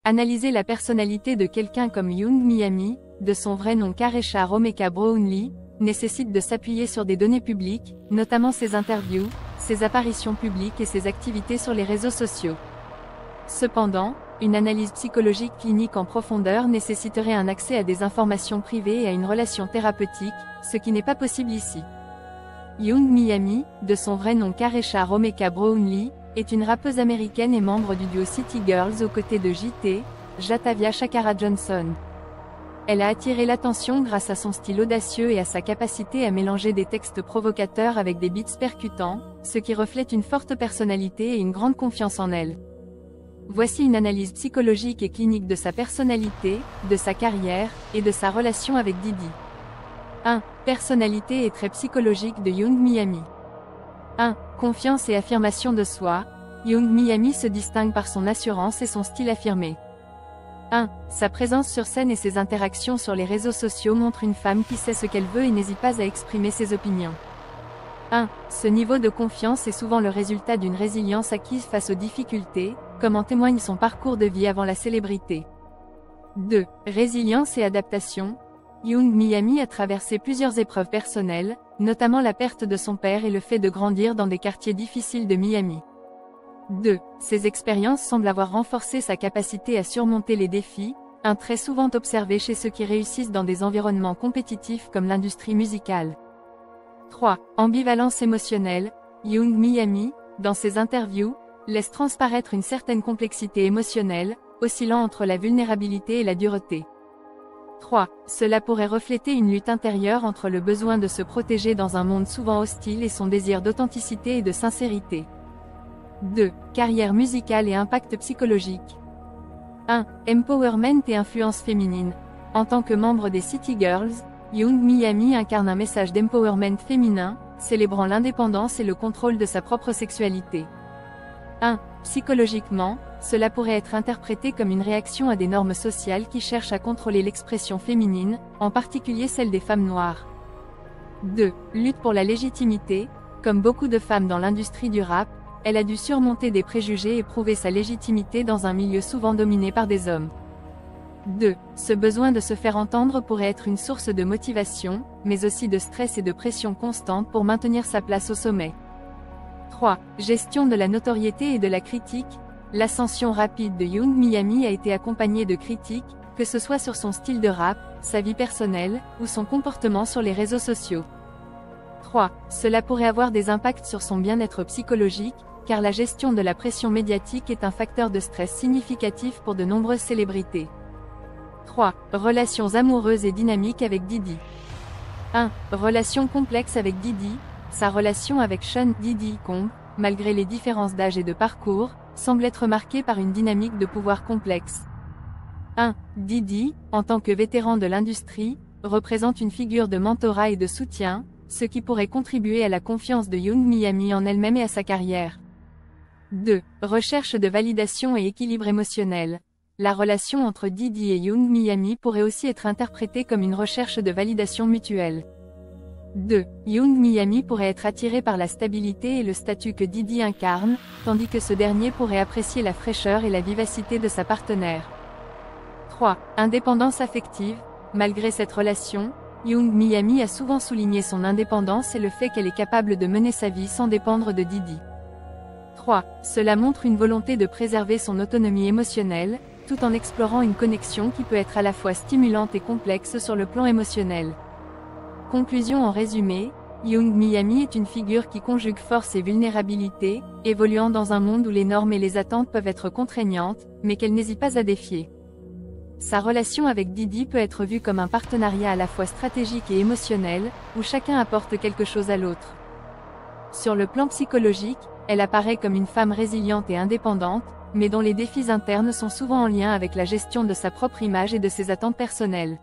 Analyser la personnalité de quelqu'un comme Young Miami, de son vrai nom Karesha Romeka Brownlee, nécessite de s'appuyer sur des données publiques, notamment ses interviews, ses apparitions publiques et ses activités sur les réseaux sociaux. Cependant, une analyse psychologique clinique en profondeur nécessiterait un accès à des informations privées et à une relation thérapeutique, ce qui n'est pas possible ici. Young Miami, de son vrai nom Karesha Romeka Brownlee, est une rappeuse américaine et membre du duo City Girls aux côtés de J.T. Jatavia Shakara Johnson. Elle a attiré l'attention grâce à son style audacieux et à sa capacité à mélanger des textes provocateurs avec des beats percutants, ce qui reflète une forte personnalité et une grande confiance en elle. Voici une analyse psychologique et clinique de sa personnalité, de sa carrière, et de sa relation avec Diddy. 1. Personnalité et traits psychologiques de Young Miami. 1. Confiance et affirmation de soi. Young Miami se distingue par son assurance et son style affirmé. 1. Sa présence sur scène et ses interactions sur les réseaux sociaux montrent une femme qui sait ce qu'elle veut et n'hésite pas à exprimer ses opinions. 1. Ce niveau de confiance est souvent le résultat d'une résilience acquise face aux difficultés, comme en témoigne son parcours de vie avant la célébrité. 2. Résilience et adaptation. Young Miami a traversé plusieurs épreuves personnelles, notamment la perte de son père et le fait de grandir dans des quartiers difficiles de Miami. 2. Ces expériences semblent avoir renforcé sa capacité à surmonter les défis, un trait souvent observé chez ceux qui réussissent dans des environnements compétitifs comme l'industrie musicale. 3. Ambivalence émotionnelle. Young Miami, dans ses interviews, laisse transparaître une certaine complexité émotionnelle, oscillant entre la vulnérabilité et la dureté. 3. Cela pourrait refléter une lutte intérieure entre le besoin de se protéger dans un monde souvent hostile et son désir d'authenticité et de sincérité. 2. Carrière musicale et impact psychologique. 1. Empowerment et influence féminine. En tant que membre des City Girls, Young Miami incarne un message d'empowerment féminin, célébrant l'indépendance et le contrôle de sa propre sexualité. 1. Psychologiquement, cela pourrait être interprété comme une réaction à des normes sociales qui cherchent à contrôler l'expression féminine, en particulier celle des femmes noires. 2. Lutte pour la légitimité. Comme beaucoup de femmes dans l'industrie du rap, elle a dû surmonter des préjugés et prouver sa légitimité dans un milieu souvent dominé par des hommes. 2. Ce besoin de se faire entendre pourrait être une source de motivation, mais aussi de stress et de pression constante pour maintenir sa place au sommet. 3. Gestion de la notoriété et de la critique. L'ascension rapide de Young Miami a été accompagnée de critiques, que ce soit sur son style de rap, sa vie personnelle, ou son comportement sur les réseaux sociaux. 3. Cela pourrait avoir des impacts sur son bien-être psychologique, car la gestion de la pression médiatique est un facteur de stress significatif pour de nombreuses célébrités. 3. Relations amoureuses et dynamiques avec Diddy. 1. Relation complexe avec Diddy. Sa relation avec Sean Diddy Combs, malgré les différences d'âge et de parcours, semble être marquée par une dynamique de pouvoir complexe. 1. Diddy, en tant que vétéran de l'industrie, représente une figure de mentorat et de soutien, ce qui pourrait contribuer à la confiance de Young Miami en elle-même et à sa carrière. 2. Recherche de validation et équilibre émotionnel. La relation entre Diddy et Young Miami pourrait aussi être interprétée comme une recherche de validation mutuelle. 2. Young Miami pourrait être attiré par la stabilité et le statut que Diddy incarne, tandis que ce dernier pourrait apprécier la fraîcheur et la vivacité de sa partenaire. 3. Indépendance affective. Malgré cette relation, Young Miami a souvent souligné son indépendance et le fait qu'elle est capable de mener sa vie sans dépendre de Diddy. 3. Cela montre une volonté de préserver son autonomie émotionnelle, tout en explorant une connexion qui peut être à la fois stimulante et complexe sur le plan émotionnel. Conclusion en résumé, Young Miami est une figure qui conjugue force et vulnérabilité, évoluant dans un monde où les normes et les attentes peuvent être contraignantes, mais qu'elle n'hésite pas à défier. Sa relation avec Diddy peut être vue comme un partenariat à la fois stratégique et émotionnel, où chacun apporte quelque chose à l'autre. Sur le plan psychologique, elle apparaît comme une femme résiliente et indépendante, mais dont les défis internes sont souvent en lien avec la gestion de sa propre image et de ses attentes personnelles.